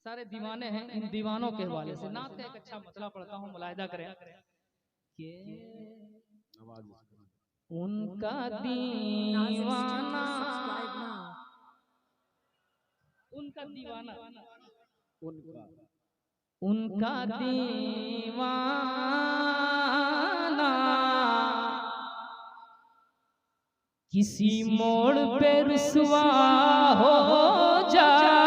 सारे दीवाने हैं, इन दीवानों के हवाले से नात का एक अच्छा मसला पढ़ता हूँ, मुलाहिदा करें कि उनका दीवाना, उनका दीवाना, उनका दीवाना किसी मोड़ पे रुसवा हो जाए,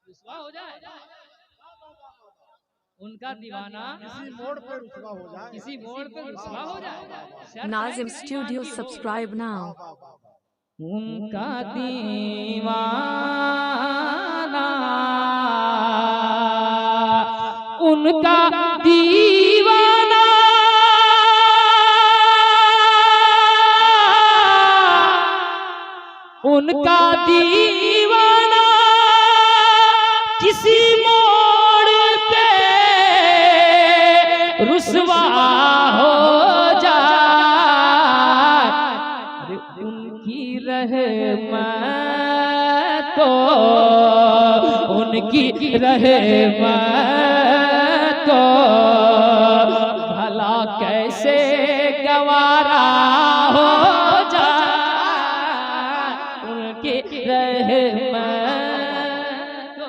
रुसवा हो जाए, उनका दीवाना किसी मोड़ पे रुसवा हो जाए, किसी मोड़ पे रुसवा हो जाए। Nazim Studio, subscribe now. उनका दीवाना, उनका दीवाना उनका दीवाना किसी मोड़ पे रुसवा हो जाए, उनकी रहमत तो उनकी रहमत तो भला कैसे गवारा हो जाए, उनकी रहमत तो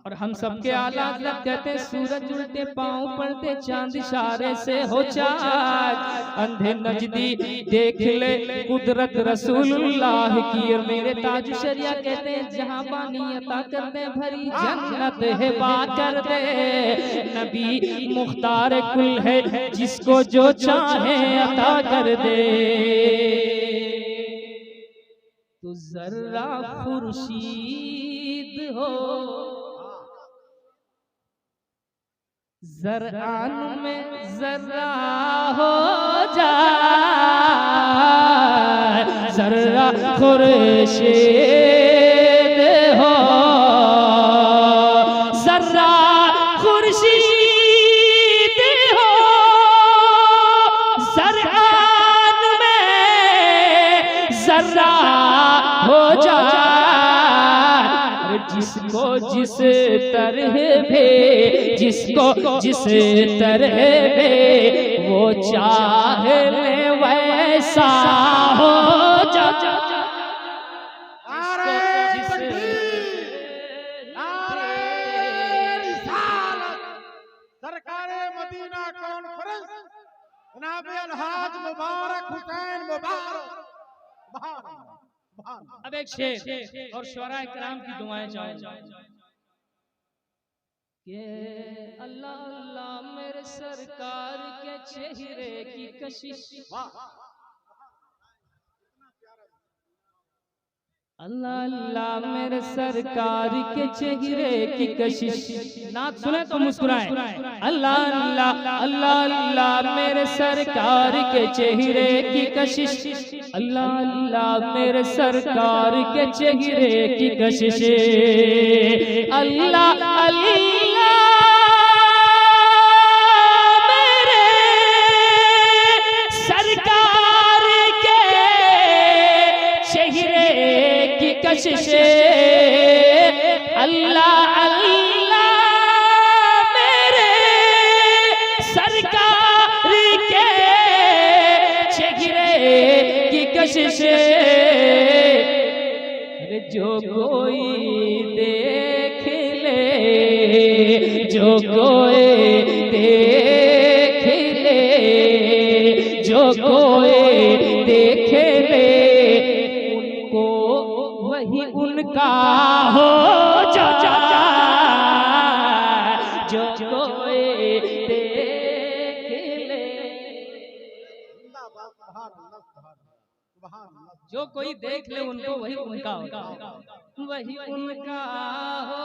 और हम सबके आला हज़रत कहते सूरज उल्टे पांव पड़ते चांद इशारे से हो चाँद, अंधे नजदी देख ले कुदरत रसूलुल्लाह की। और मेरे ताज शरिया कहते हैं जहां पानी अता कर दे भरी जन्नत है बा कर दे, नबी मुख्तार कुल है जिसको जो चाहे अता कर दे। तो जर्रा खुर्शीद हो ज़रआन में ज़र्रा हो जाए, ज़र्रा खुर्शीद हो, ज़र्रा खुर्शीद हो, ज़रआन में ज़र्रा हो जाए। जिसको जिस तरह भे, जिसको जिस तरह भे वो चाहे ले वैसा हो जाए। सरकारे मदीना कॉन्फ्रेंस जनाब अलहाज मुबारक हुसैन मुबारक। अब एक शेर और शुअरा किराम की दुआएं चाहूंगा कि अल्लाह अल्लाह मेरे सरकार के चेहरे की कशिश, अल्लाह अल्लाह मेरे सरकार के चेहरे की कशिश। नात सुने तो मुस्कुराएं। अल्लाह अल्लाह अल्लाह अल्लाह मेरे सरकार के चेहरे की कशिश, अल्लाह अल्लाह मेरे सरकार के चेहरे की कशिश, अल्लाह अल्लाह मेरे सरकार के चेहरे की कशिश, अल्लाह अल्लाह मेरे सरकार के चेहरे की कशिश। जो कोई देख ले, जो कोई देख ले, जो कोई देख ले उनको वही उनका हो जाए, जो कोई देख ले, जो कोई देख ले उनको वही उनका होगा, वही उनका हो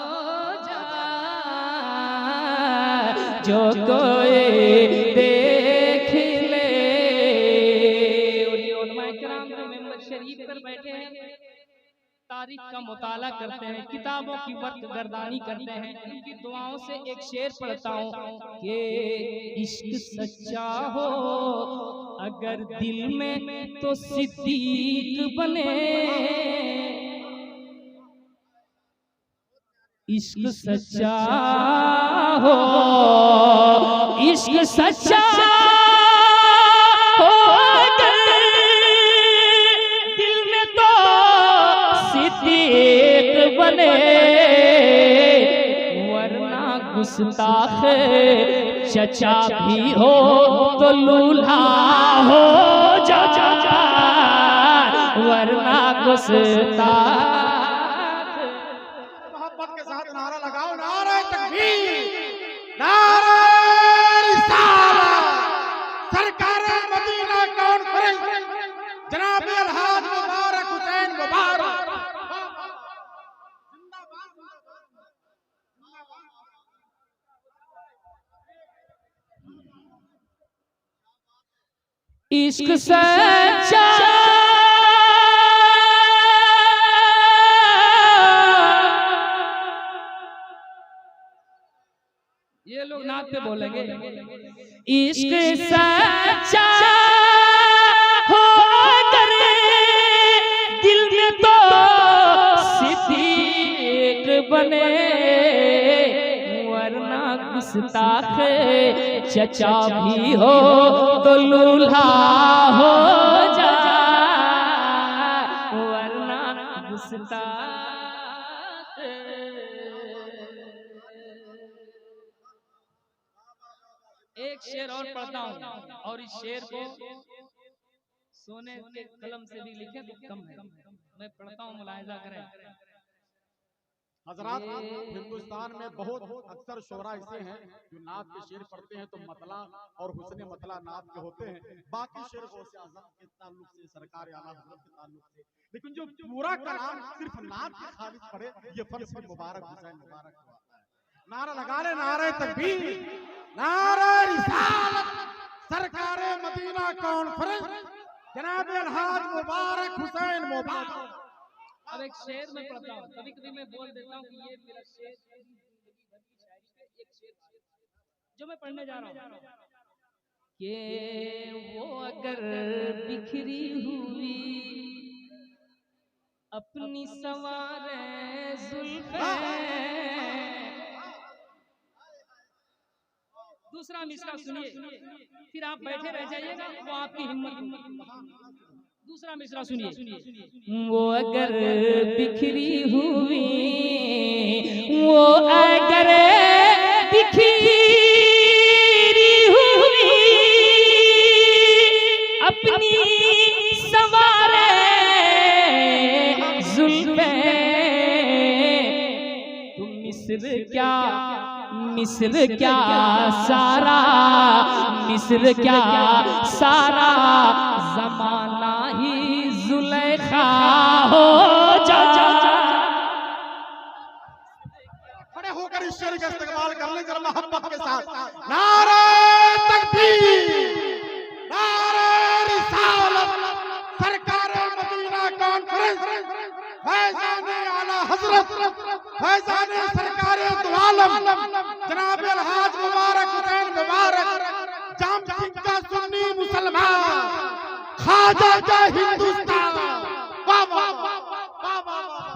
जाए, जो कोई देख ले। और ये उलमा किराम जो मेंबर शरीफ पर बैठे हैं तारीख का मुताला करते हैं, किताबों की वर्क गर्दानी करते हैं, उनकी दुआओं से एक शेर पढ़ता हूँ कि इश्क सच्चा हो अगर दिल में तो सिद्दीक बने, इश्क सच्चा हो, इश्क सच्चा हो अगर दिल में तो सिद्दीक बने, वरना गुस्ताख चचा भी हो तो लूल्हा हो जा, वरना गुस्ताख। मोहब्बत के साथ नारा लगाओ, नारा तकबीर, नारा रिसालत, सरकार मदीना कॉन्फ्रेंस, जनाब अलहाज मुबारक हुसैन मुबारक। इश्क सच्चा ये लोग नात पे बोलेंगे, इश्क सच्चा हो अगर दिल में तो सिद्दीक बने, वरना गुस्ताख चचा भी हो तो लूल्हा हो जा, वरना गुस्ताख। एक शेर और पढ़ता हूँ, और इस शेर को सोने के कलम से भी लिखे तो कम है, मैं पढ़ता हूँ, मुलाहिजा करें। हजरात, हिंदुस्तान में बहुत अक्सर शोरा ऐसे हैं जो नात के शेर पढ़ते हैं तो मतला और हुस्ने मतला नात के होते हैं, बाकी शेर गौसे आज़म के ताल्लुक से, सरकार आला हज़रत के ताल्लुक से, लेकिन जो पूरा कलाम सिर्फ नात के खालिद पढ़े ये फर्ज मुबारक हुसैन मुबारक हुआ है। नारा लगा ले, नारे तकबीर, नारा रिसालत, सरकार मदीना कॉन्फ्रेंस, जनाब अलहाज मुबारक हुसैन मुबारक। अब एक शेर में पढ़ता हूँ, कभी कभी मैं बोल देता हूँ कि ये मेरा शेर एक शेर जो मैं पढ़ने जा रहा हूँ कि वो अगर बिखरी हुई अपनी सवारे जुल्फें। दूसरा मिसरा सुनिए, फिर आप बैठे रह जाइएगा, वो आपकी हिम्मत। दूसरा मिसरा सुनिए, वो अगर बिखरी हुई, वो अगर बिखरी हुई अपनी सवारे जुल्फें, तुम मिस्र क्या सारा, मिस्र क्या सारा जमाना ही जुलेखा हो जा। खड़े होकर इस शेर का इस्तेमाल कर ले जरा मोहब्बत के साथ। नारा तकबीर, नारा रिसालत, सरकार मदीना कॉन्फ्रेंस, फैजान आला हजरत, फैजान सरकार दो आलम, जनाब अलहाज मुबारक हुसैन मुबारक, जाम सिंह का सुन्नी मुसलमान, खाजा का हिंदुस्तान। वाह वाह वाह वाह वाह वाह।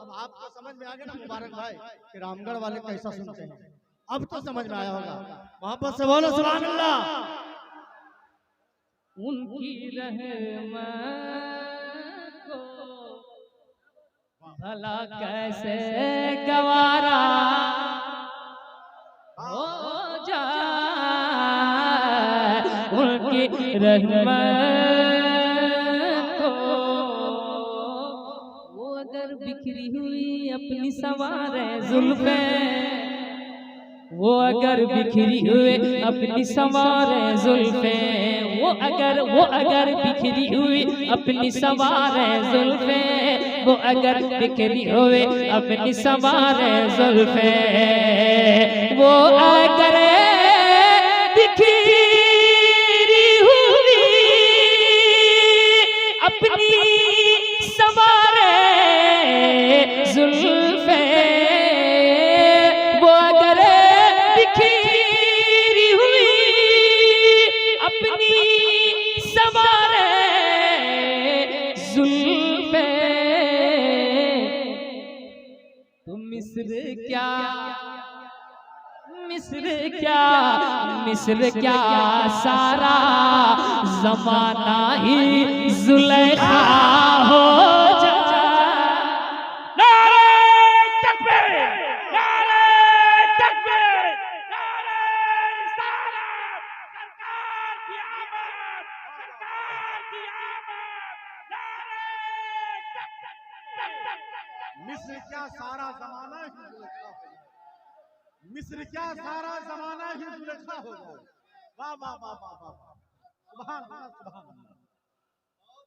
अब आपको समझ में आ गया ना मुबारक भाई कि रामगढ़ वाले कैसा सुनते हैं, अब तो समझ में आया होगा। मोहब्बत से बोलो सुभान अल्लाह। उनकी रहमत को भला कैसे गवारा हो जाए उनकी रहमत को। वो अगर बिखरी हुई अपनी सवारे जुल्फे, वो अगर बिखरी हुए अपनी सवारे जुल्फे, वो अगर बिखरी हुई अपनी सवारे जुल्फे, वो अगर बिखरी हुए अपनी सवारे जुल्फे, वो अगर बिखरी हुई अपनी सवारे जुल्फे, वो अगर बिखरी हुई अपनी सवारे जुल्फे, तुम मिस्र क्या सारा जमाना ही जुलेखा हो जाए। नारे तकबीर, नारे तकबीर, नारे रिसालत, सरकार की आमद, सरकार की आमद, नारे तक तक तक तक तक। मिस्र क्या सारा जमाना ही जुलेखा हो जाए, मिस्र क्या सारा जमाना ही जुलेखा हो जाए। वाह वाह वाह वाह वाह, सुभान अल्लाह सुभान अल्लाह,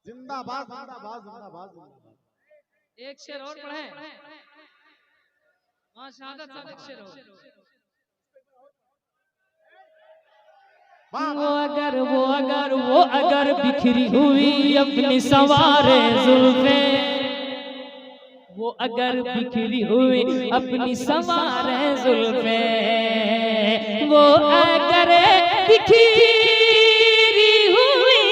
जिंदाबाद जिंदाबाद जिंदाबाद जिंदाबाद। एक शेर और पढ़ें, वहाँ शहादत तक एक शेर और। वो अगर बिखरी हुई अपनी सवारे जुल्फे, वो अगर बिखरी हुई अपनी सवारे जुल्फे, वो अगर बिखरी हुई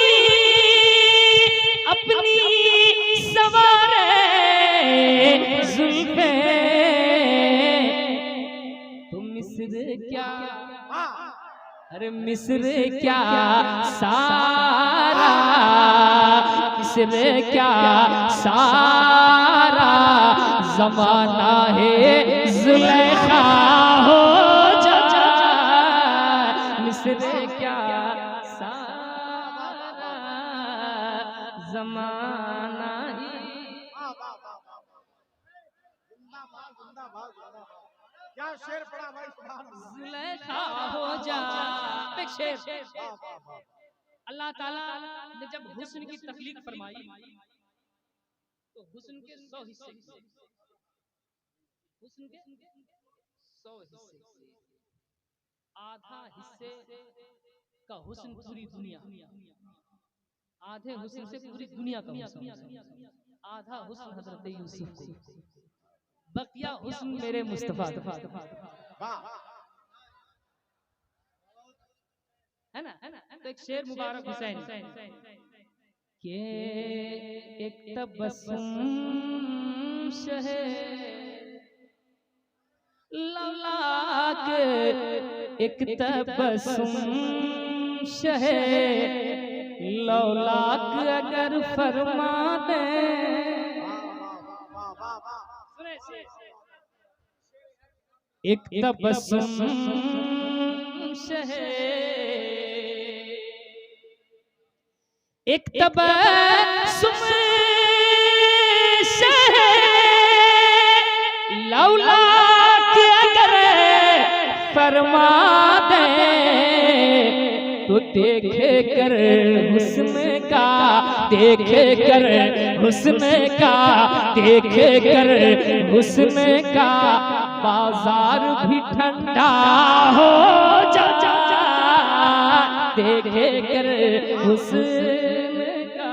अपनी सवारे जुल्फे, तो मिस्र क्या, अरे मिस्र क्या सारा, मिस्र क्या सारा जमाना है जुलेखा हो जाए, मिस्र क्या सारा जमाना ही जिंदाबाद जिंदाबाद जिंदाबाद। क्या शेर पड़ा भाई, सुभान अल्लाह। जुलेखा हो जाए। एक शेर, अल्लाह ताला ने जब हुस्न की तख्लीक फरमाई तो हुस्न के 100 हिस्से, हुस्न के 100 हिस्से, आधा हिस्से का हुस्न पूरी दुनिया, आधे हुस्न से पूरी दुनिया का हुस्न, आधा हुस्न हजरत यूसुफ को, बकिया हुस्न मेरे मुस्तफा का। है ना? तो एक शेर मुबारक हुसैन के एक तबस्सुम शहे लौलाक, एक तबस्सुम शहे लौलाक अगर फरमा दे, एक तबस्सुम शहे, एक तबस्सुम शहे लौलाक अगर फरमा दे, तो देखे कर हुस्न का, देखे कर हुस्न का, देखे कर हुस्न का बाजार भी ठंडा हो जाए, देखे कर हुस्न का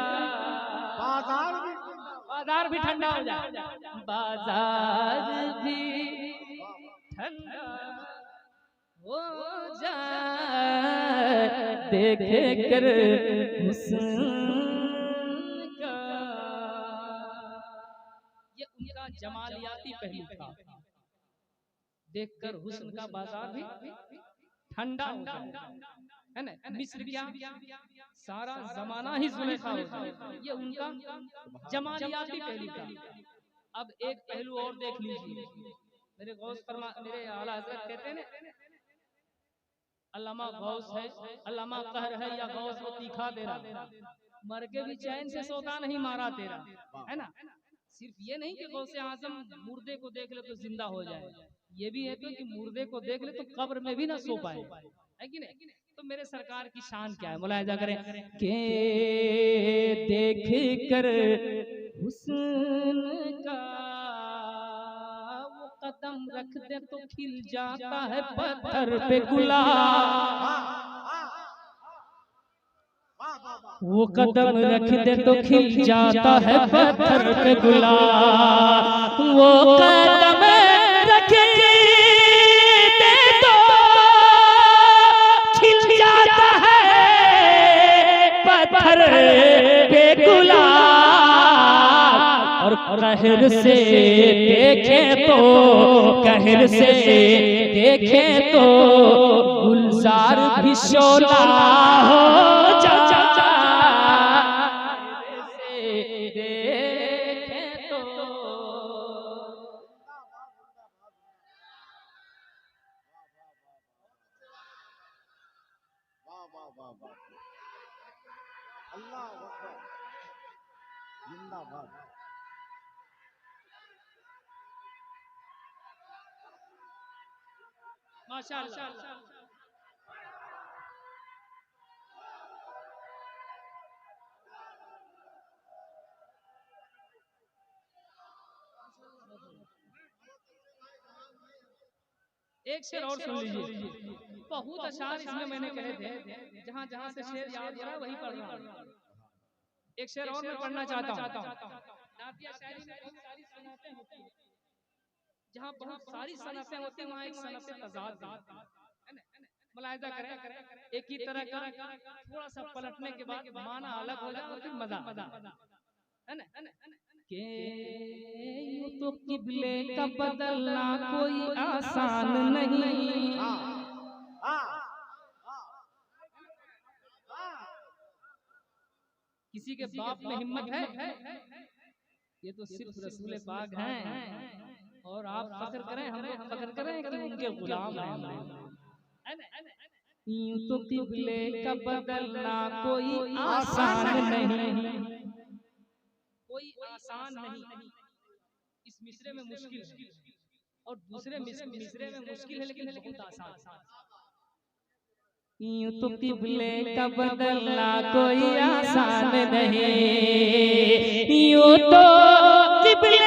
बाजार भी ठंडा हो जाए, बाजार भी ठंडा हो जाए, देखे कर हुस्न का। ये उनका जमालियाती पहलू था, देखकर हुस्न का बाजार भी ठंडा हो जाए, है ना? मिस्र क्या सारा जमाना ही जुलेखा हो जाए, ये उनका जमालियाती पहलू था। अब एक पहलू और देख लीजिए, मेरे गौस फरमा, मेरे आला हजरत कहते हैं ना, अल्लामा गौस है, अल्लामा कहर है, या गौस वो तीखा तेरा, मर के भी चैन से सोता नहीं मारा तेरा, है ना। सिर्फ ये नहीं कि गौसे आजम मुर्दे को देख ले तो जिंदा हो जाए, ये भी है तो कि मुर्दे को देख ले तो कब्र में भी ना सो पाए, है कि नहीं। तो मेरे सरकार की शान क्या है, मुलाहिजा करें के देख कर हुस्न का वो कदम रख दे तो खिल जाता है पत्थर पे गुलाब, वो कदम रख दे तो खिल जाता है पत्थर पे गुलाब, वो कदम रख दे तो खिल जाता है पत्थर पे गुलाब, और कहर से देखे तो, कहर से देखे तो गुलजार भी शोला हो जाता, देखे तो। वाह वाह वाह वाह, अल्लाह अकबर, जिंदाबाद। माशाअल्लाह। एक शेर और सुन लीजिए, बहुत अशार इसमें मैंने कहे थे, जहाँ जहाँ से शेर याद हो रहा है वही पढ़ रहा हूँ। एक शेर और मैं पढ़ना चाहता हूँ। नातिया शायरी में बहुत सारी सनतें होती हैं, जहाँ बहुत सारी सनतें होती हैं वहाँ एक सनत तजाद है ना, मुलाहिजा करें, एक ही तरह का थोड़ा सा पलटने के बाद माना अलग हो जाए और फिर मजा है ना। के यूं तो किबले का बदलना कोई आसान नहीं, किसी के बाप में हिम्मत है, ये तो सिर्फ रसूल पाक हैं, और आप फख्र करें, हम लोग फख्र करें कि उनके गुलाम हैं। यूं तो किबले का बदलना कोई आसान नहीं, कोई आसान नहीं, इस मिसरे में मुश्किल और दूसरे मिसरे में मुश्किल है लेकिन बहुत आसान। यूं तो किबले का बदलना कोई आसान नहीं, यूं तो किबले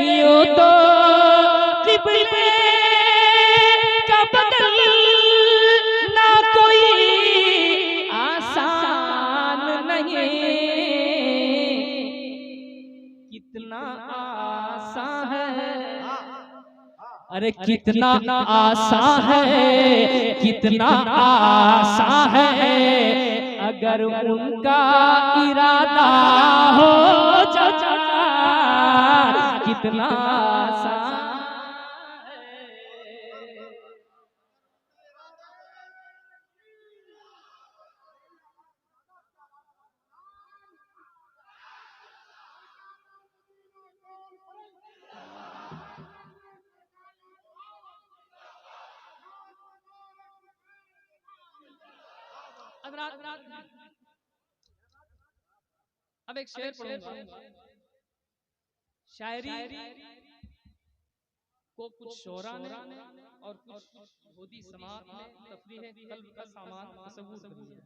यूं तो किबले का बदलना कोई आसान नहीं, कितना आसान है, अरे कितना आसान है, कितना आसान है, अगर उनका इरादा हो जाए, कितना आसान है। अब एक शेर पढ़ूंगा। शायरी को कुछ शोरा ने और कुछ होदी समात ने तफरीह कल्ब का सामान तसव्वुर कर लिया,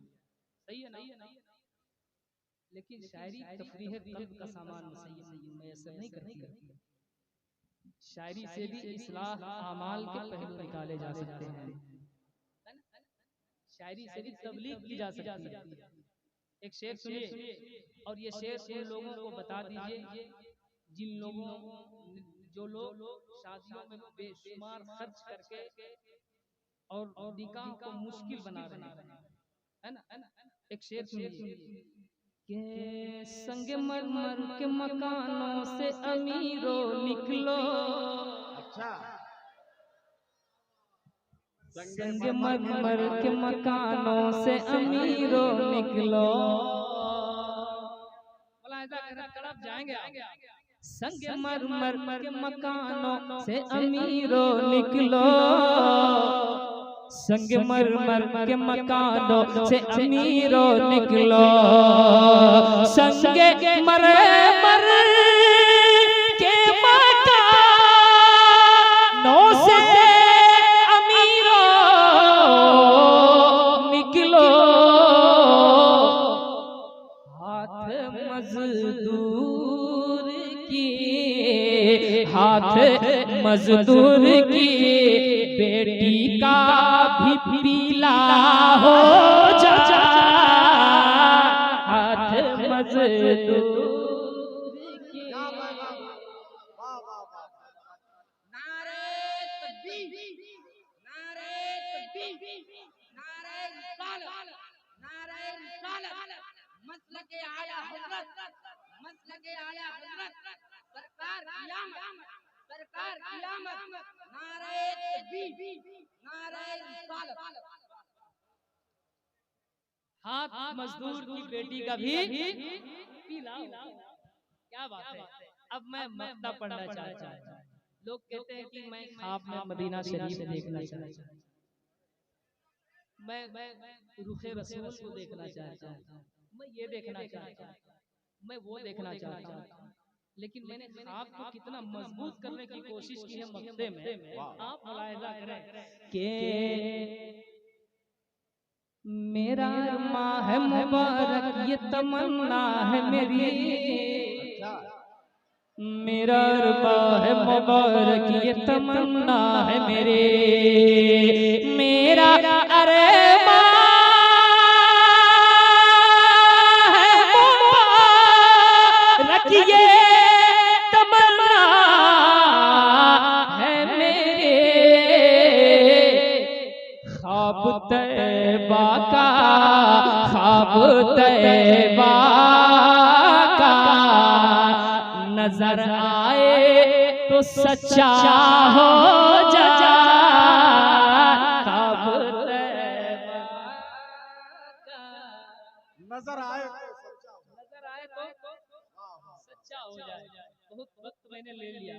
सही है ना, लेकिन शायरी तफरीह कल्ब का सामान मैसर नहीं करती। शायरी से भी इस्लाह आमाल के पहलू निकाले जा सकते हैं, शायरी से भी तबलीग की जा सकती है। एक शेर सुनिए, और ये शेर उन लोगों को बता दीजिए जिन लोगों जो लोग शादियों में बेशुमार खर्च करके और निकाह को मुश्किल बना रहे हैं, है ना। एक शेर सुनिए के संग मरमर के मकानों से अमीरों निकलो, अच्छा, संगमरमर के मकानों से अमीरों निकलो। तड़प जाएंगे संगमरमर के मकानों से अमीरों निकलो, संगमरमर के मकानों से अमीरों निकलो, संगमरमर के मकानों से अमीरों निकलो, हाथ मजदूर की, हाथ मजदूर की बेटी का भी पीला हो जा, हाथ मजदूर की। नारे तकबीर, नारे तकबीर, नारे रिसालत, नारे रिसालत, मसलके आला हज़रत, मसलके आला हज़रत, सरकार क़यामत, सरकार क़यामत, नारे तकबीर, नारे रिसालत। हाथ मजदूर की बेटी का भी पीला हो। क्या बात है। अब मैं मक्ता पढ़ना चाहता हूँ। लोग कहते हैं कि मैं ख्वाब में मदीना शरीफ देखना चाहता हूँ, मैं रुखे रसूल को देखना चाहता हूँ, मैं ये देखना चाहता हूँ, मैं वो देखना चाहता हूँ, लेकिन मैंने ख्वाब को कितना मजबूत करने की कोशिश की है मक्ते में। आप मुलाहिजा करें कि मेरा अरमां है मुबारक, ये तमन्ना है मेरी, मेरा अरमां है मुबारक, ये तमन्ना है मेरी, मेरा अरमां है मुबारक, ये तमन्ना है मेरे, ख्वाब तैबा का, ख्वाब तैबा का नजर आए तो सच्चा हो जा, ख्वाब तैबा का नजर आए तो सच्चा हो जाए। बहुत वक्त मैंने ले लिया।